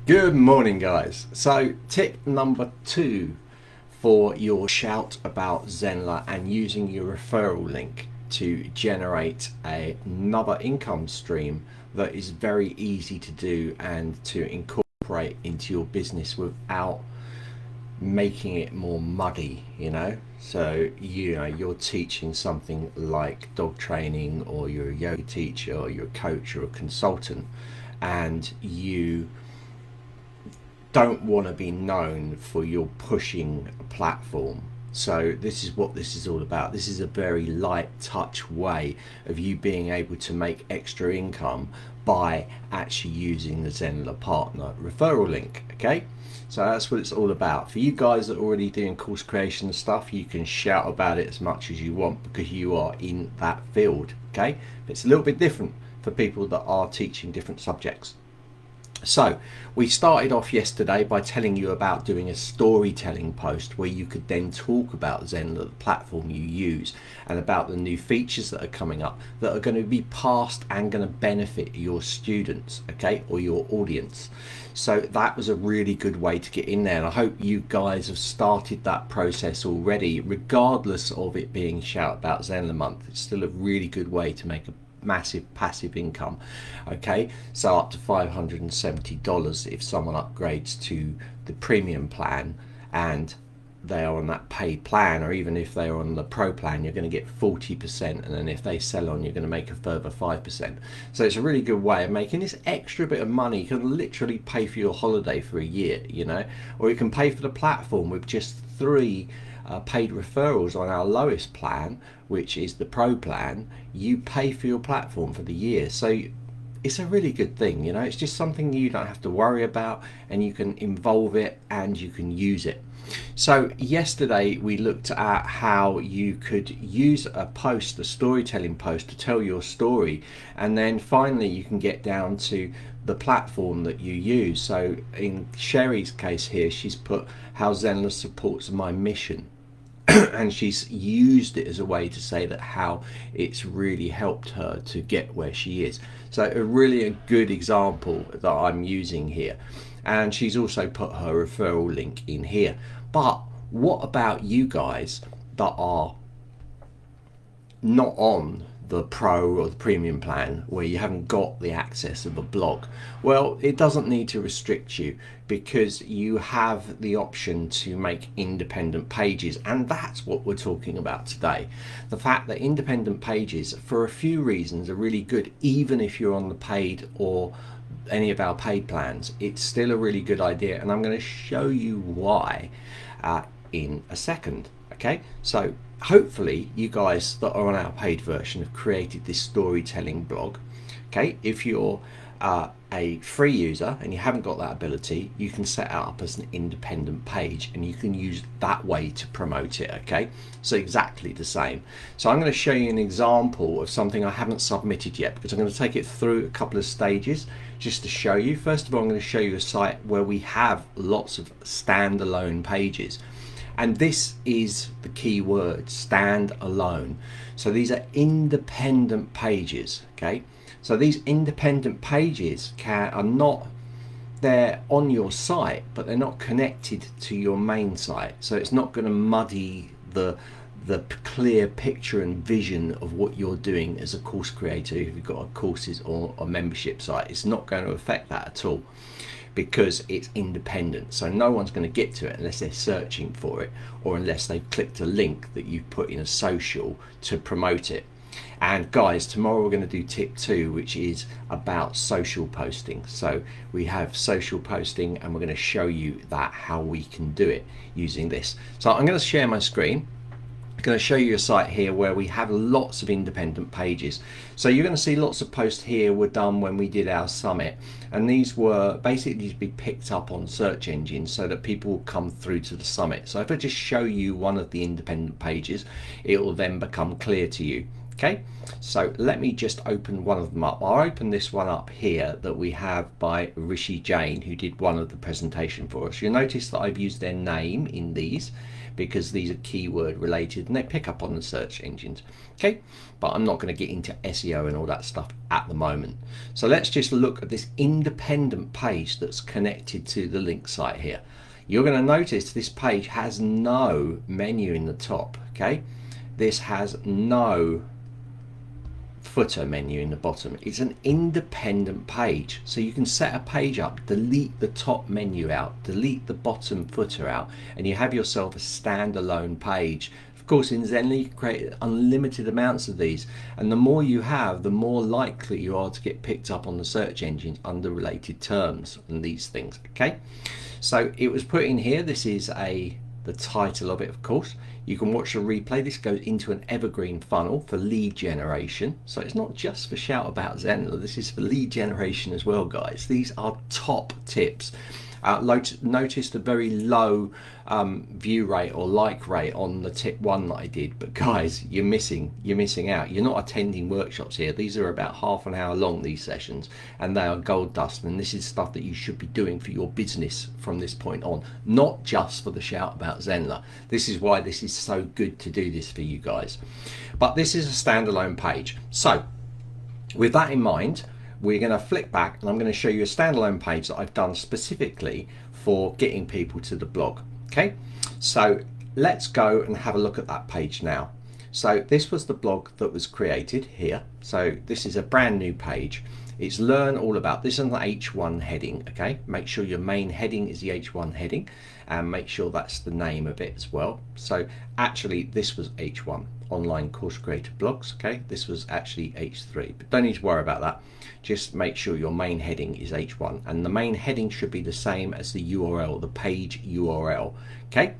Good morning, guys. So tip number 2 for your shout about Zenler and using your referral link to generate another income stream that is very easy to do and to incorporate into your business without making it more muddy, so you're teaching something like dog training, or you're a yoga teacher, or you're a coach or a consultant, and you don't want to be known for your pushing a platform. So this is what this is all about. This is a very light touch way of you being able to make extra income by actually using the Zenler partner referral link. Okay, so that's what it's all about. For you guys that are already doing course creation and stuff, you can shout about it as much as you want because you are in that field. Okay, it's a little bit different for people that are teaching different subjects. So we started off yesterday by telling you about doing a storytelling post where you could then talk about Zenler, the platform you use, and about the new features that are coming up that are going to be passed and going to benefit your students, okay, or your audience. So that was a really good way to get in there, and I hope you guys have started that process already. Regardless of it being Shout About Zenler month, it's still a really good way to make a massive passive income. Okay, so up to $570 if someone upgrades to the premium plan and they are on that paid plan, or even if they are on the pro plan, you're going to get 40%, and then if they sell on, you're going to make a further 5%. So it's a really good way of making this extra bit of money. You can literally pay for your holiday for a year, or you can pay for the platform with just 3 paid referrals on our lowest plan, which is the pro plan. You pay for your platform for the year, so it's a really good thing. It's just something you don't have to worry about, and you can involve it and you can use it. So yesterday we looked at how you could use a post, a storytelling post, to tell your story, and then finally you can get down to the platform that you use. So in Sherry's case here, she's put how Zenler supports my mission. And she's used it as a way to say that how it's really helped her to get where she is. So a good example that I'm using here. And she's also put her referral link in here. But what about you guys that are not on the pro or the premium plan, where you haven't got the access of a blog? Well, it doesn't need to restrict you, because you have the option to make independent pages, and that's what we're talking about today. The fact that independent pages, for a few reasons, are really good. Even if you're on the paid or any of our paid plans, it's still a really good idea, and I'm going to show you why in a second. Okay, so hopefully you guys that are on our paid version have created this storytelling blog. Okay, if you're a free user and you haven't got that ability, you can set it up as an independent page, and you can use that way to promote it. Okay, so exactly the same. So I'm going to show you an example of something I haven't submitted yet, because I'm going to take it through a couple of stages just to show you. First of all, I'm going to show you a site where we have lots of standalone pages. And this is the key word, stand alone. So these are independent pages, okay? So these independent pages they're on your site, but they're not connected to your main site. So it's not going to muddy the clear picture and vision of what you're doing as a course creator. If you've got a courses or a membership site, it's not going to affect that at all, because it's independent. So no one's going to get to it unless they're searching for it, or unless they've clicked a link that you put in a social to promote it. And guys, tomorrow we're going to do tip 2, which is about social posting. So we have social posting, and we're going to show you how we can do it using this. So I'm going to share my screen. I'm going to show you a site here where we have lots of independent pages. So you're going to see lots of posts here were done when we did our summit, and these were basically to be picked up on search engines so that people will come through to the summit. So if I just show you one of the independent pages, it will then become clear to you. Okay, so let me just open one of them up. I'll open this one up here that we have by Rishi Jain, who did one of the presentation for us. You'll notice that I've used their name in these because these are keyword related and they pick up on the search engines. Okay, but I'm not going to get into SEO and all that stuff at the moment. So let's just look at this independent page that's connected to the link site here. You're going to notice this page has no menu in the top. Okay, this has no footer menu in the bottom. It's an independent page, so you can set a page up, delete the top menu out, delete the bottom footer out, and you have yourself a standalone page. Of course, in Zenler you can create unlimited amounts of these, and the more you have, the more likely you are to get picked up on the search engines under related terms and these things. Okay, so it was put in here. This is the title of it, of course. You can watch the replay. This goes into an evergreen funnel for lead generation. So it's not just for Shout About Zenler. This is for lead generation as well, guys. These are top tips. Notice the very low view rate or like rate on the tip 1 that I did, but guys, you're missing out. You're not attending workshops here. These are about half an hour long, these sessions, and they are gold dust, and this is stuff that you should be doing for your business from this point on, not just for the Shout About Zenler. This is why this is so good to do this for you guys. But this is a standalone page. So with that in mind, we're going to flick back and I'm going to show you a standalone page that I've done specifically for getting people to the blog. Okay, so let's go and have a look at that page now. So this was the blog that was created here. So this is a brand new page. It's learn all about this on the H1 heading. Okay, make sure your main heading is the H1 heading and make sure that's the name of it as well. So actually this was H1, online course creator blogs. Okay, this was actually H3, but don't need to worry about that. Just make sure your main heading is H1, and the main heading should be the same as the URL, the page URL. Okay,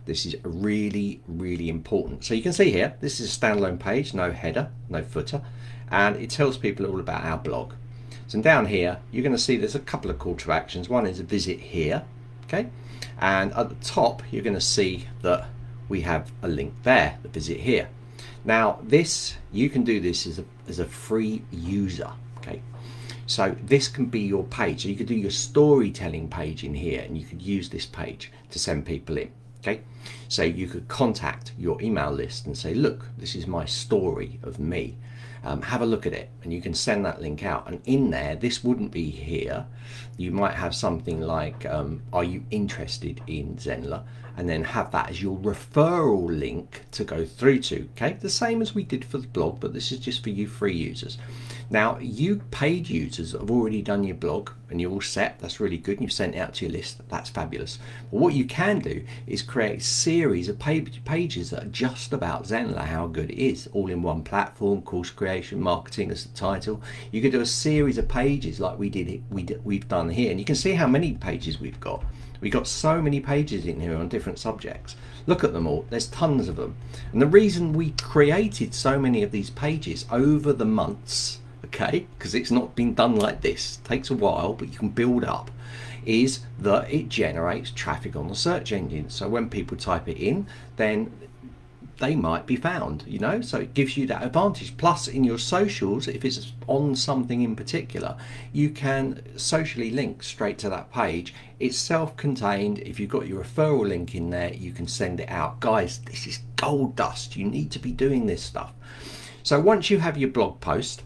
this is really important. So you can see here, this is a standalone page, no header, no footer, and it tells people all about our blog. So down here you're going to see there's a couple of call to actions. One is a visit here, okay, and at the top you're going to see that we have a link there, the visit here. Now this, you can do this as a free user. Okay, so this can be your page. So you could do your storytelling page in here, and you could use this page to send people in. Okay, so you could contact your email list and say, look, this is my story of me. Have a look at it, and you can send that link out. And in there, this wouldn't be here. You might have something like, are you interested in Zenler? And then have that as your referral link to go through to. Okay, the same as we did for the blog, but this is just for you free users. Now, you paid users have already done your blog and you're all set. That's really good. And you've sent it out to your list. That's fabulous. But what you can do is create a series of pages that are just about Zenler, how good it is, all in one platform, course creation, marketing as the title. You could do a series of pages like we've done here, and you can see how many pages we've got. We've got so many pages in here on different subjects. Look at them all. There's tons of them. And the reason we created so many of these pages over the months, okay, because it's not been done like this, it takes a while, but you can build up, is that it generates traffic on the search engine. So when people type it in, then they might be found, you know, so it gives you that advantage. Plus in your socials, if it's on something in particular, you can socially link straight to that page. It's self-contained. If you've got your referral link in there, you can send it out. Guys, this is gold dust. You need to be doing this stuff. So once you have your blog post,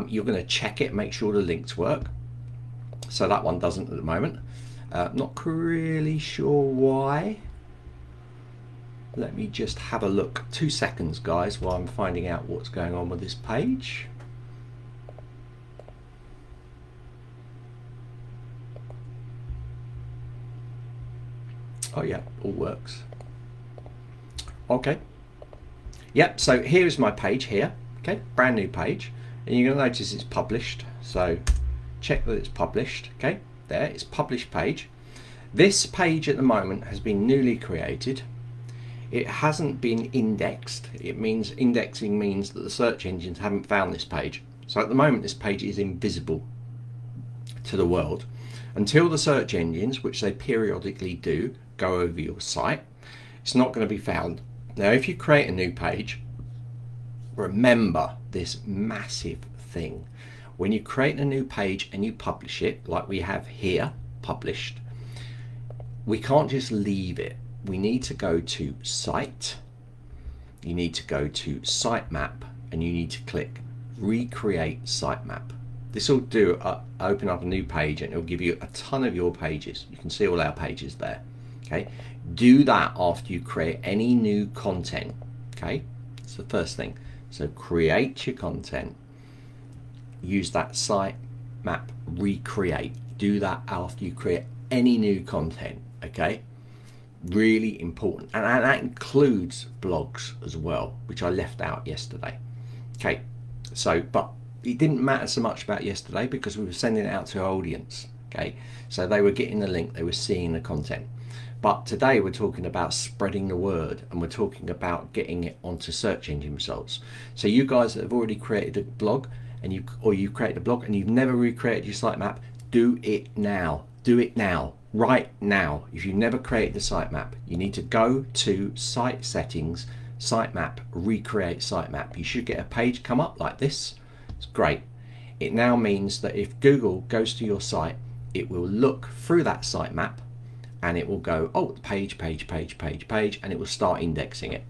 you're going to check it, make sure the links work. So that one doesn't at the moment. Not really sure why. Let me just have a look. 2 seconds, guys, while I'm finding out what's going on with this page. Oh yeah, all works. Okay. Yep, so here's my page here. Okay, brand new page. And you're going to notice it's published. So check that it's published. Okay, there, it's published page. This page at the moment has been newly created. It hasn't been indexed. It means indexing means that the search engines haven't found this page. So at the moment this page is invisible to the world until the search engines, which they periodically do, go over your site. It's not going to be found. Now if you create a new page, remember this massive thing. When you create a new page and you publish it, like we have here, published, we can't just leave it. We need to go to Site, you need to go to Sitemap, and you need to click Recreate Sitemap. This will do open up a new page, and it'll give you a ton of your pages. You can see all our pages there. Okay, do that after you create any new content. Okay, it's the first thing. So create your content, use that sitemap recreate. Do that after you create any new content. Okay, really important, and that includes blogs as well, which I left out yesterday. Okay, so but it didn't matter so much about yesterday because we were sending it out to our audience. Okay, so they were getting the link, they were seeing the content. But today we're talking about spreading the word, and we're talking about getting it onto search engine results. So you guys that have already created a blog, and you've created a blog and you've never recreated your sitemap, do it now. Do it now, right now. If you've never created the sitemap, you need to go to Site Settings, Sitemap, Recreate Sitemap. You should get a page come up like this. It's great. It now means that if Google goes to your site, it will look through that sitemap and it will go, oh, page, and it will start indexing it.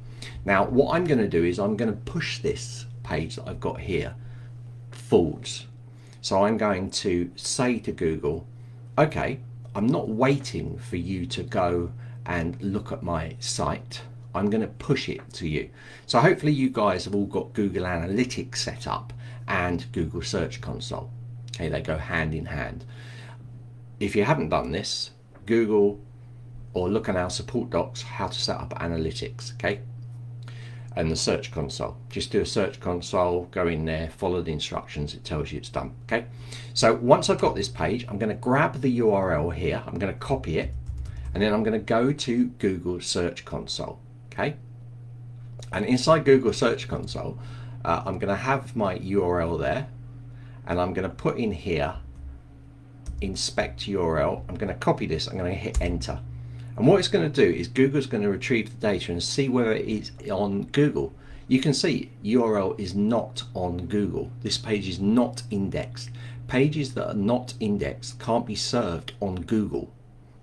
Now, what I'm going to do is I'm going to push this page that I've got here forwards. So I'm going to say to Google, okay, I'm not waiting for you to go and look at my site. I'm going to push it to you. So hopefully you guys have all got Google Analytics set up and Google Search Console. Okay, they go hand in hand. If you haven't done this, Google or look at our support docs how to set up analytics. Okay, and the Search Console. Just do a Search Console, go in there, follow the instructions, it tells you it's done. Okay, so once I've got this page, I'm going to grab the URL here, I'm going to copy it, and then I'm going to go to Google Search Console. Okay, and inside Google Search Console, I'm going to have my URL there, and I'm going to put in here inspect URL. I'm going to copy this, I'm going to hit enter. And what it's going to do is Google's going to retrieve the data and see where it is on Google. You can see URL is not on Google. This page is not indexed. Pages that are not indexed can't be served on Google.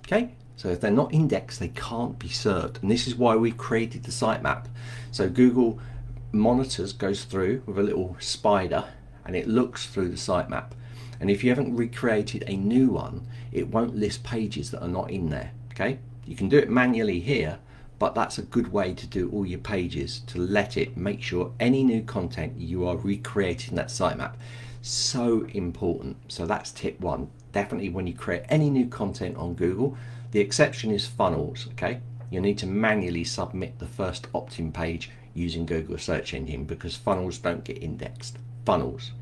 Okay, so if they're not indexed, they can't be served. And this is why we created the sitemap. So Google monitors, goes through with a little spider, and it looks through the sitemap. And if you haven't recreated a new one, it won't list pages that are not in there. Okay, you can do it manually here, but that's a good way to do all your pages, to let it make sure any new content you are recreating that sitemap. So important. So that's tip one. Definitely when you create any new content on Google, the exception is funnels. Okay, you need to manually submit the first opt-in page using Google search engine, because funnels don't get indexed. Funnels,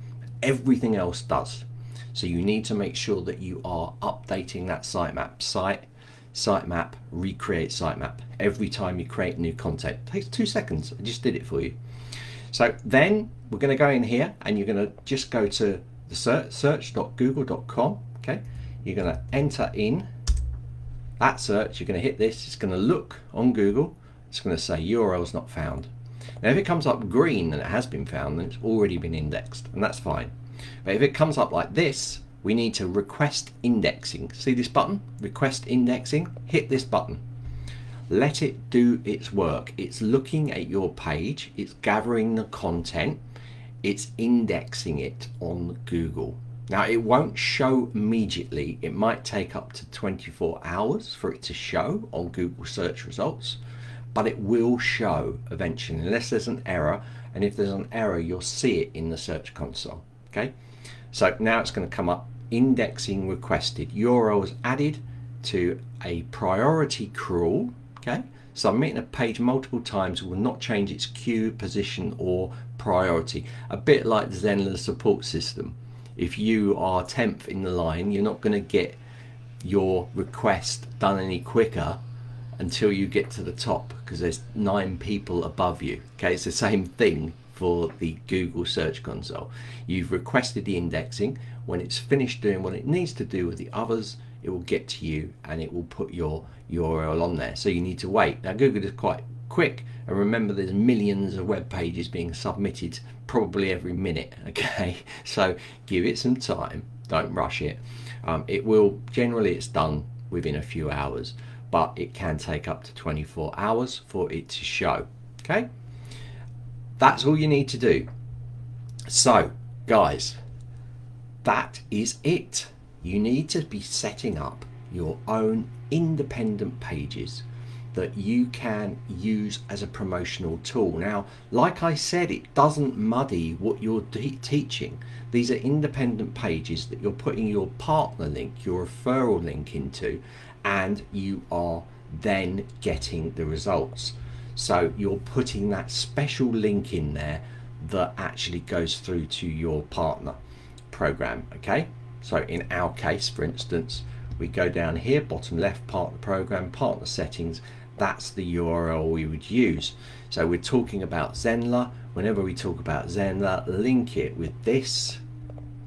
everything else does. So you need to make sure that you are updating that sitemap. Sitemap, recreate sitemap. Every time you create new content, it takes 2 seconds. I just did it for you. So then we're going to go in here, and you're going to just go to the search.google.com. Okay, you're going to enter in that search. You're going to hit this. It's going to look on Google. It's going to say URLs not found. Now if it comes up green and it has been found, then it's already been indexed, and that's fine. But if it comes up like this, we need to request indexing. See this button, request indexing? Hit this button. Let it do its work. It's looking at your page, it's gathering the content, it's indexing it on Google. Now it won't show immediately. It might take up to 24 hours for it to show on Google search results, but it will show eventually, unless there's an error. And if there's an error, you'll see it in the Search Console. Okay, so now it's going to come up, indexing requested, URLs added to a priority crawl. Okay, submitting a page multiple times will not change its queue, position or priority. A bit like the Zenler support system. If you are 10th in the line, you're not going to get your request done any quicker until you get to the top, because there's 9 people above you. Okay, it's the same thing for the Google Search Console. You've requested the indexing. When it's finished doing what it needs to do with the others, it will get to you and it will put your URL on there. So you need to wait. Now Google is quite quick. And remember, there's millions of web pages being submitted probably every minute, okay? So give it some time, don't rush it. It will, generally it's done within a few hours, but it can take up to 24 hours for it to show, okay? That's all you need to do. So guys, that is it. You need to be setting up your own independent pages that you can use as a promotional tool. Now, like I said, it doesn't muddy what you're teaching. These are independent pages that you're putting your partner link, your referral link into, and you are then getting the results. So you're putting that special link in there that actually goes through to your partner program, okay? So in our case, for instance, we go down here, bottom left, partner program, partner settings. That's the URL we would use. So we're talking about Zenler. Whenever we talk about Zenler, link it with this,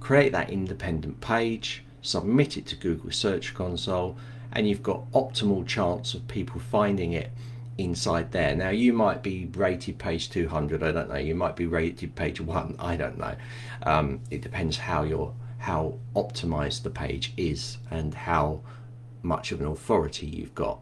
create that independent page, submit it to Google Search Console, and you've got optimal chance of people finding it inside there. Now, you might be rated page 200, I don't know. You might be rated page 1, I don't know. It depends how optimized the page is and how much of an authority you've got.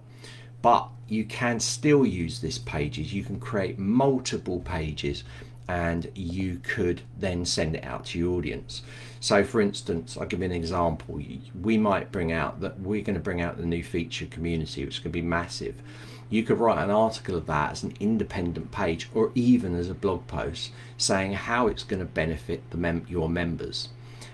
But you can still use this pages. You can create multiple pages and you could then send it out to your audience. So for instance, I'll give you an example. We might bring out that we're going to bring out the new feature community, which is going to be massive. You could write an article of that as an independent page, or even as a blog post saying how it's going to benefit your members.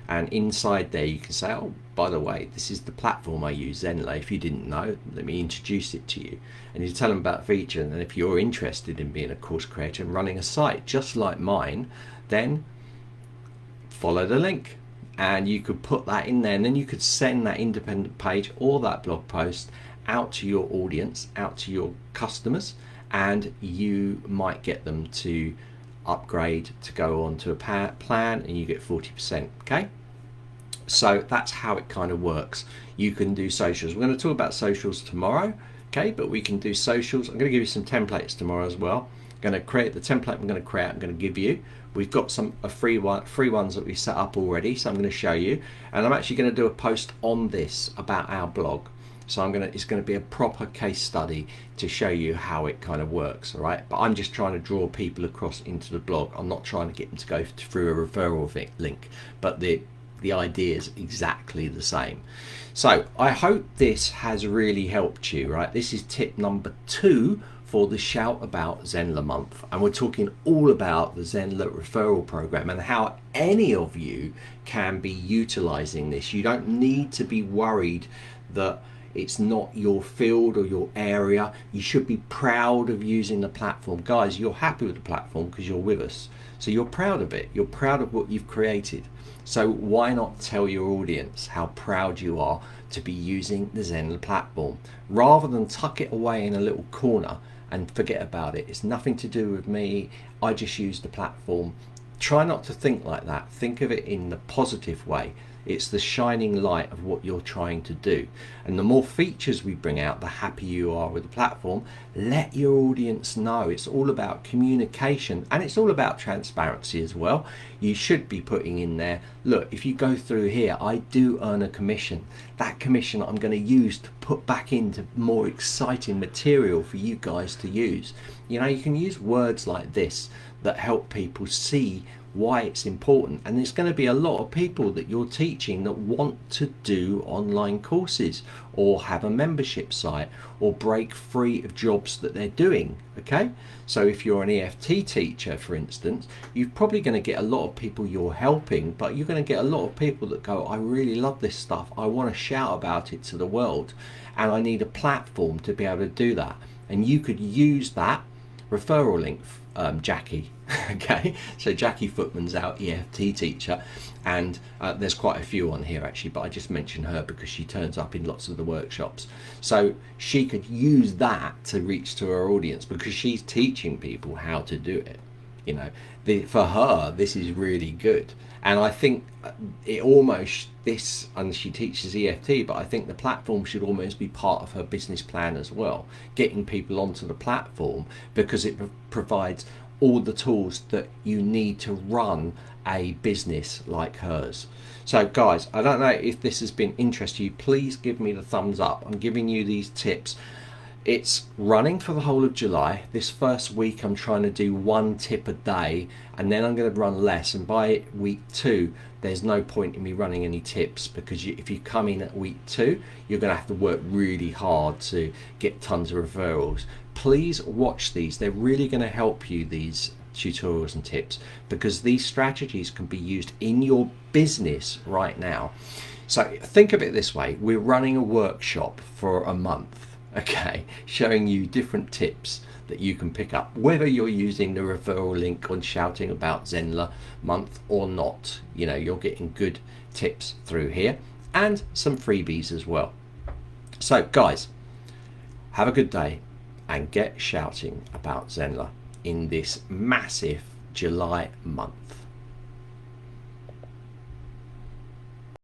And inside there you can say, oh, by the way, this is the platform I use, Zenler. If you didn't know, let me introduce it to you. And you tell them about the feature, and if you're interested in being a course creator and running a site just like mine, then follow the link. And you could put that in there, and then you could send that independent page or that blog post out to your audience, out to your customers, and you might get them to upgrade to go on to a plan, and you get 40%, okay? So that's how it kind of works. You can do socials. We're going to talk about socials tomorrow, okay? But we can do socials. I'm going to give you some templates tomorrow as well. I'm going to create the template I'm going to create. I'm going to give you. We've got some free ones that we set up already, so I'm going to show you. And I'm actually going to do a post on this about our blog. So it's going to be a proper case study to show you how it kind of works, all right? But I'm just trying to draw people across into the blog. I'm not trying to get them to go through a referral link, but the idea is exactly the same. So I hope this has really helped you, right? This is tip number 2 for the Shout About Zenler month. And we're talking all about the Zenler referral program and how any of you can be utilizing this. You don't need to be worried that it's not your field or your area. You should be proud of using the platform. Guys, you're happy with the platform because you're with us. So you're proud of it. You're proud of what you've created. So why not tell your audience how proud you are to be using the Zenler platform, rather than tuck it away in a little corner and forget about it. It's nothing to do with me. I just use the platform. Try not to think like that. Think of it in the positive way. It's the shining light of what you're trying to do. And the more features we bring out, the happier you are with the platform. Let your audience know. It's all about communication, and it's all about transparency as well. You should be putting in there, look, if you go through here, I do earn a commission. That commission I'm going to use to put back into more exciting material for you guys to use. You know, you can use words like this that help people see why it's important. And there's going to be a lot of people that you're teaching that want to do online courses or have a membership site or break free of jobs that they're doing, okay? So if you're an EFT teacher, for instance, you're probably going to get a lot of people you're helping, but you're going to get a lot of people that go, I really love this stuff, I want to shout about it to the world, and I need a platform to be able to do that. And you could use that referral link, Jackie. Okay, so Jackie Footman's our EFT teacher, and there's quite a few on here actually, but I just mentioned her because she turns up in lots of the workshops. So she could use that to reach to her audience because she's teaching people how to do it. You know, for her, this is really good. And I think it almost, this, and she teaches EFT, but I think the platform should almost be part of her business plan as well, getting people onto the platform, because it provides all the tools that you need to run a business like hers. So guys, I don't know if this has been interest to you. Please give me the thumbs up. I'm giving you these tips. It's running for the whole of July. This first week I'm trying to do 1 tip a day, and then I'm going to run less, and by week 2 there's no point in me running any tips, because if you come in at week 2 you're going to have to work really hard to get tons of referrals. Please watch these. They're really going to help you, these tutorials and tips, because these strategies can be used in your business right now. So think of it this way: we're running a workshop for a month, okay, showing you different tips that you can pick up, whether you're using the referral link on shouting about Zenler month or not. You know, you're getting good tips through here and some freebies as well. So guys, have a good day and get shouting about Zenler in this massive July month.